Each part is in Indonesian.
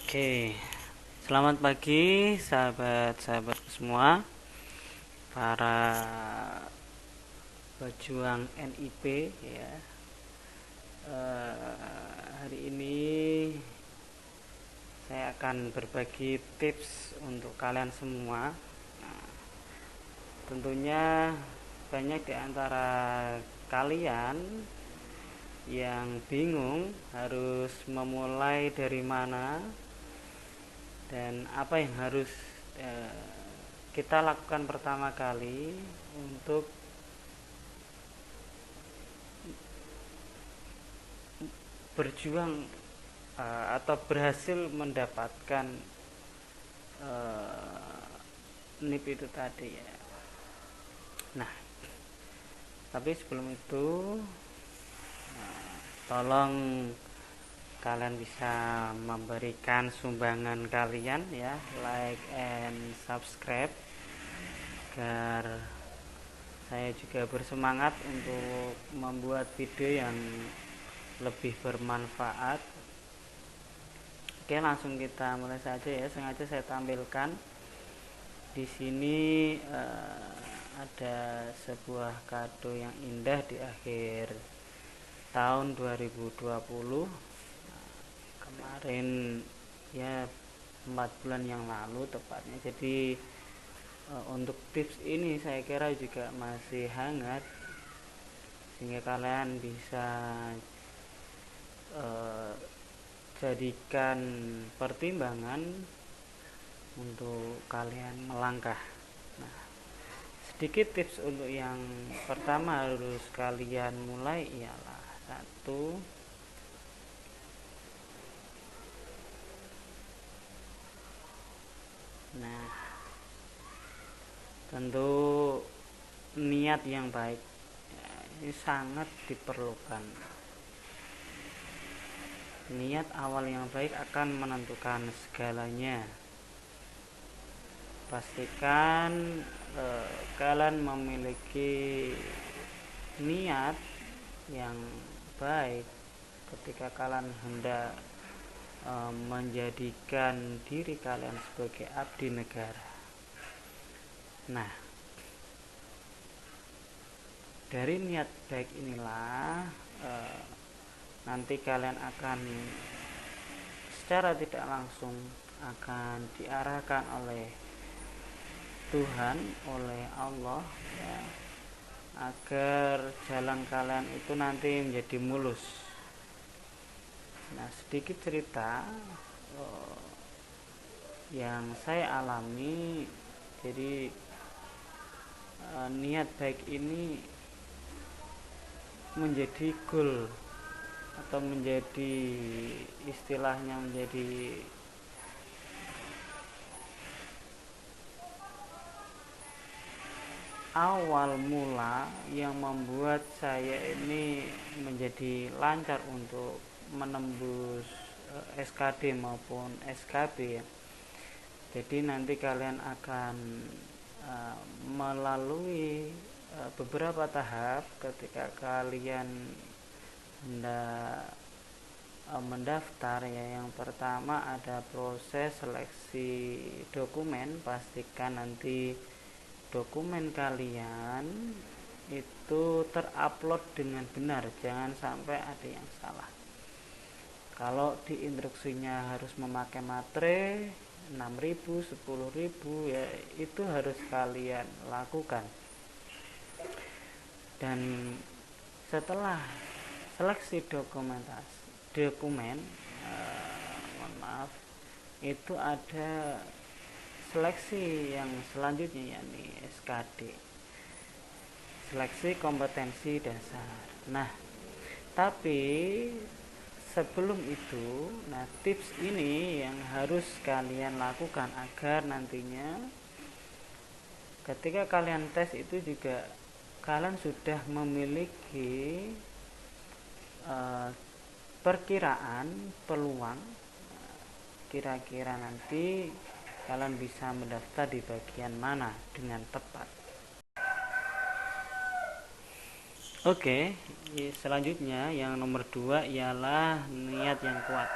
Oke, selamat pagi sahabat-sahabatku semua, para pejuang NIP ya. Hari ini saya akan berbagi tips untuk kalian semua. Nah, tentunya banyak di antara kalian yang bingung harus memulai dari mana dan apa yang harus kita lakukan pertama kali untuk berjuang atau berhasil mendapatkan NIP itu tadi ya. Nah, tapi sebelum itu tolong kalian bisa memberikan sumbangan kalian ya, like and subscribe, agar saya juga bersemangat untuk membuat video yang lebih bermanfaat. Oke, langsung kita mulai saja ya. Sengaja saya tampilkan di sini ada sebuah kado yang indah di akhir tahun 2020. Kemarin ya 4 bulan yang lalu tepatnya. Jadi untuk tips ini saya kira juga masih hangat, sehingga kalian bisa jadikan pertimbangan untuk kalian melangkah. Nah, sedikit tips untuk yang pertama harus kalian mulai ialah satu, nah tentu niat yang baik ya, ini sangat diperlukan. Niat awal yang baik akan menentukan segalanya. Pastikan kalian memiliki niat yang baik ketika kalian hendak menjadikan diri kalian sebagai abdi negara. Nah, dari niat baik inilah nanti kalian akan secara tidak langsung akan diarahkan oleh Tuhan, oleh Allah ya, agar jalan kalian itu nanti menjadi mulus. Nah, sedikit cerita yang saya alami. Jadi niat baik ini menjadi goal atau menjadi istilahnya menjadi awal mula yang membuat saya ini menjadi lancar untuk menembus SKD maupun SKB. Jadi nanti kalian akan melalui beberapa tahap ketika kalian hendak mendaftar ya. Yang pertama ada proses seleksi dokumen. Pastikan nanti dokumen kalian itu terupload dengan benar, jangan sampai ada yang salah. Kalau di instruksinya harus memakai materai 6.000, 10.000 ya, itu harus kalian lakukan. Dan setelah seleksi dokumen itu ada seleksi yang selanjutnya, yakni SKD, seleksi kompetensi dasar. Nah, tapi sebelum itu, nah tips ini yang harus kalian lakukan agar nantinya ketika kalian tes itu juga kalian sudah memiliki perkiraan peluang kira-kira nanti kalian bisa mendaftar di bagian mana dengan tepat. Oke, selanjutnya yang nomor 2 ialah niat yang kuat.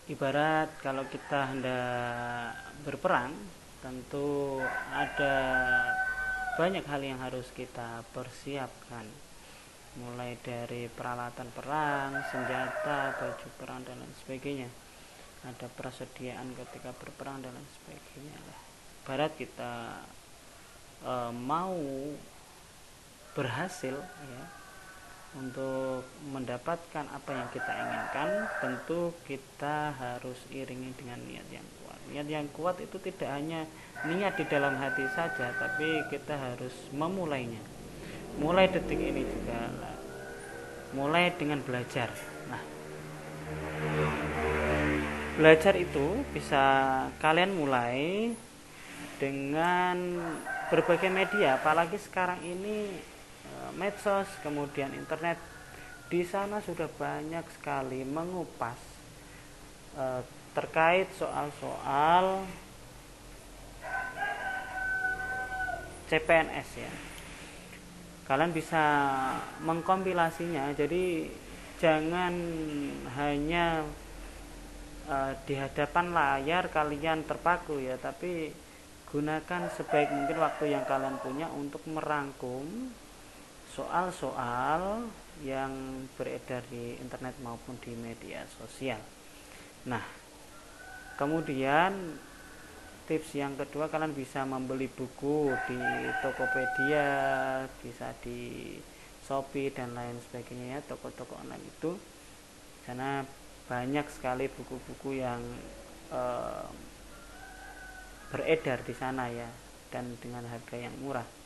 Ibarat kalau kita hendak berperang, tentu ada banyak hal yang harus kita persiapkan, mulai dari peralatan perang, senjata, baju perang dan lain sebagainya. Ada persediaan ketika berperang dan lain sebagainya lah. Ibarat kita mau berhasil ya, untuk mendapatkan apa yang kita inginkan, tentu kita harus iringi dengan niat yang kuat. Niat yang kuat itu tidak hanya niat di dalam hati saja, tapi kita harus memulainya. Mulai detik ini juga mulai dengan belajar. Nah, belajar itu bisa kalian mulai dengan berbagai media, apalagi sekarang ini medsos, kemudian internet. Di sana sudah banyak sekali mengupas terkait soal-soal CPNS ya. Kalian bisa mengkompilasinya, jadi jangan hanya di hadapan layar kalian terpaku ya, tapi gunakan sebaik mungkin waktu yang kalian punya untuk merangkum soal-soal yang beredar di internet maupun di media sosial. Nah, kemudian tips yang kedua, kalian bisa membeli buku di Tokopedia, bisa di Shopee dan lain sebagainya ya, toko-toko online itu. Karena banyak sekali buku-buku yang beredar di sana ya, dan dengan harga yang murah.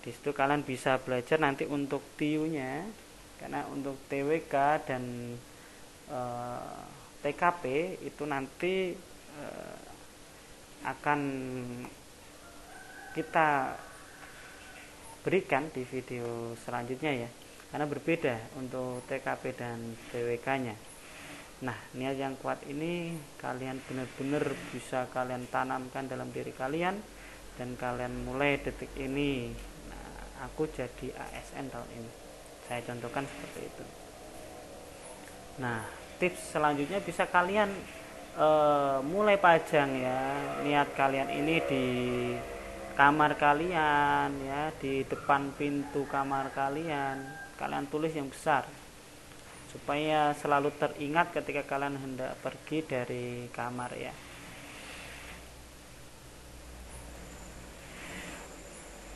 Di situ kalian bisa belajar nanti untuk TIU-nya, karena untuk TWK dan TKP itu nanti akan kita berikan di video selanjutnya ya, karena berbeda untuk TKP dan TWK-nya. Nah, niat yang kuat ini kalian benar-benar bisa kalian tanamkan dalam diri kalian, dan kalian mulai detik ini. Nah, aku jadi ASN tahun ini, saya contohkan seperti itu. Nah, tips selanjutnya bisa kalian mulai pajang ya niat kalian ini di kamar kalian ya, di depan pintu kamar kalian tulis yang besar, supaya selalu teringat ketika kalian hendak pergi dari kamar ya.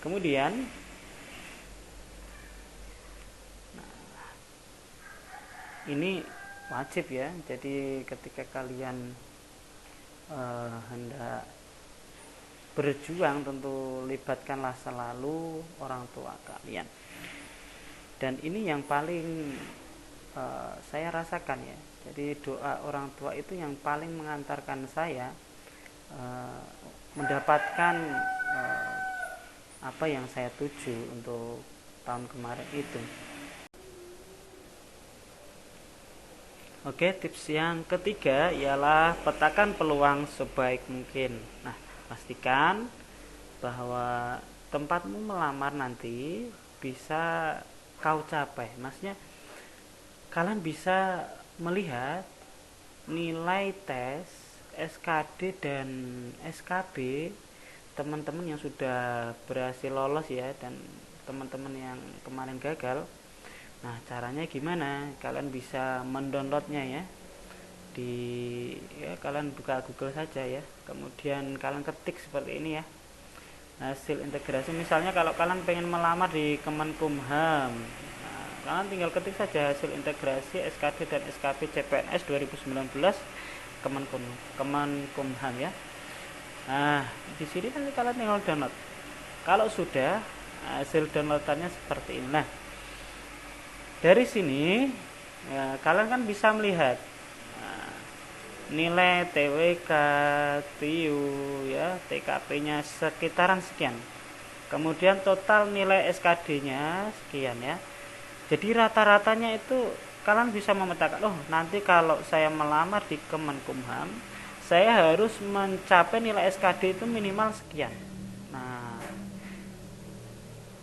Kemudian ini wajib ya, jadi ketika kalian hendak berjuang, tentu libatkanlah selalu orang tua kalian. Dan ini yang paling saya rasakan ya, jadi doa orang tua itu yang paling mengantarkan saya mendapatkan apa yang saya tuju untuk tahun kemarin itu. Oke, tips yang ketiga ialah petakan peluang sebaik mungkin. Nah, pastikan bahwa tempatmu melamar nanti bisa kau capai. Maksudnya kalian bisa melihat nilai tes SKD dan SKB teman-teman yang sudah berhasil lolos ya, dan teman-teman yang kemarin gagal. Nah, caranya gimana? Kalian bisa mendownloadnya ya. Kalian buka Google saja ya. Kemudian kalian ketik seperti ini ya. Hasil integrasi, misalnya kalau kalian pengen melamar di Kemenkumham, nah, kalian tinggal ketik saja hasil integrasi SKD dan SKP CPNS 2019 Kemenkumham ya. Nah, di sini nanti kalian tinggal download. Kalau sudah, hasil downloadannya seperti ini. Nah, dari sini ya, kalian kan bisa melihat nilai TWK, TIU ya, TKP-nya sekitaran sekian. Kemudian total nilai SKD-nya sekian ya. Jadi rata-ratanya itu kalian bisa memetakan, oh nanti kalau saya melamar di Kemenkumham, saya harus mencapai nilai SKD itu minimal sekian. Nah,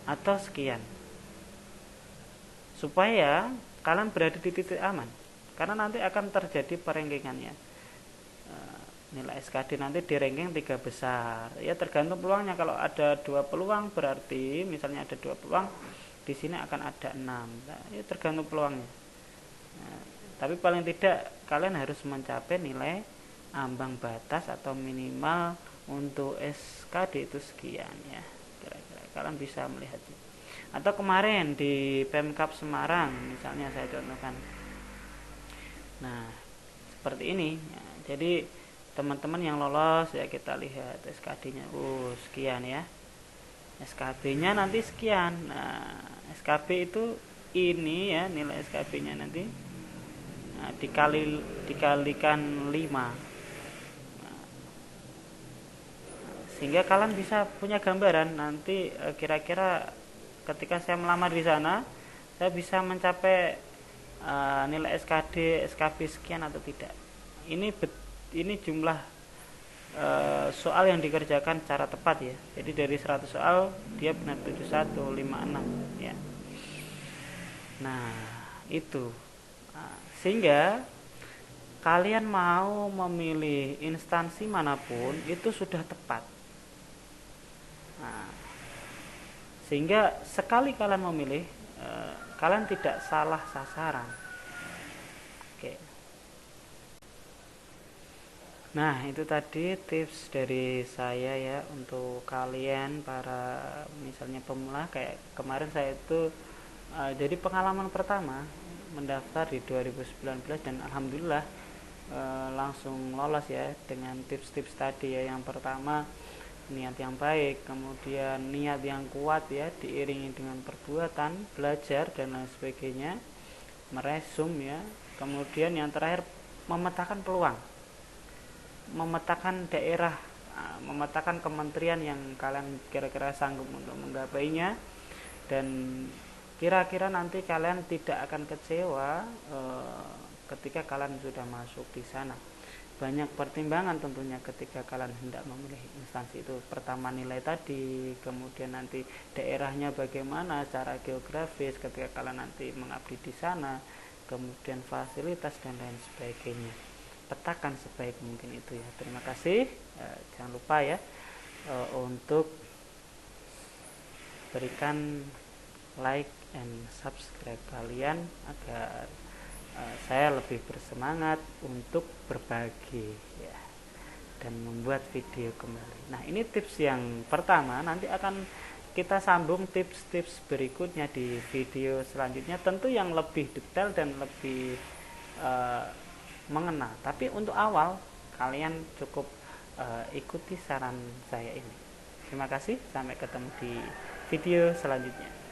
atau sekian. Supaya kalian berada di titik aman, karena nanti akan terjadi perengkingannya. nilai SKD nanti di ranking 3 besar. Ya tergantung peluangnya. Kalau ada 2 peluang berarti misalnya ada 2 peluang, di sini akan ada 6. Nah, ya tergantung peluangnya. Nah, tapi paling tidak kalian harus mencapai nilai ambang batas atau minimal untuk SKD itu sekian ya. Kira-kira kalian bisa melihatnya. Atau kemarin di Pemkab Semarang misalnya saya contohkan. Nah, seperti ini. Nah, jadi teman-teman yang lolos ya kita lihat SKD-nya. Sekian ya. SKB-nya nanti sekian. Nah, SKB itu ini ya nilai SKB-nya nanti. Nah, dikalikan 5. Nah, sehingga kalian bisa punya gambaran nanti kira-kira ketika saya melamar di sana saya bisa mencapai nilai SKD SKB sekian atau tidak. Ini jumlah soal yang dikerjakan secara tepat ya. Jadi dari 100 soal dia benar 71, 56 ya. Nah, itu. Nah, sehingga kalian mau memilih instansi manapun itu sudah tepat. Nah, sehingga sekali kalian memilih kalian tidak salah sasaran. Oke. Nah, itu tadi tips dari saya ya untuk kalian para misalnya pemula kayak kemarin saya itu jadi pengalaman pertama mendaftar di 2019 dan alhamdulillah langsung lolos ya dengan tips-tips tadi ya. Yang pertama niat yang baik, kemudian niat yang kuat ya diiringi dengan perbuatan, belajar dan lain sebagainya, meresum ya. Kemudian yang terakhir memetakan peluang, memetakan daerah, memetakan kementerian yang kalian kira-kira sanggup untuk menggapainya, dan kira-kira nanti kalian tidak akan kecewa ketika kalian sudah masuk di sana. Banyak pertimbangan tentunya ketika kalian hendak memilih instansi itu. Pertama nilai tadi, kemudian nanti daerahnya bagaimana secara geografis ketika kalian nanti mengabdi di sana, kemudian fasilitas dan lain sebagainya. Petakan sebaik mungkin itu ya. Terima kasih. Jangan lupa ya untuk berikan like and subscribe kalian agar saya lebih bersemangat untuk berbagi ya dan membuat video kembali. Nah, ini tips yang pertama. Nanti akan kita sambung tips-tips berikutnya di video selanjutnya, tentu yang lebih detail dan lebih mengena. Tapi untuk awal kalian cukup ikuti saran saya ini. Terima kasih, sampai ketemu di video selanjutnya.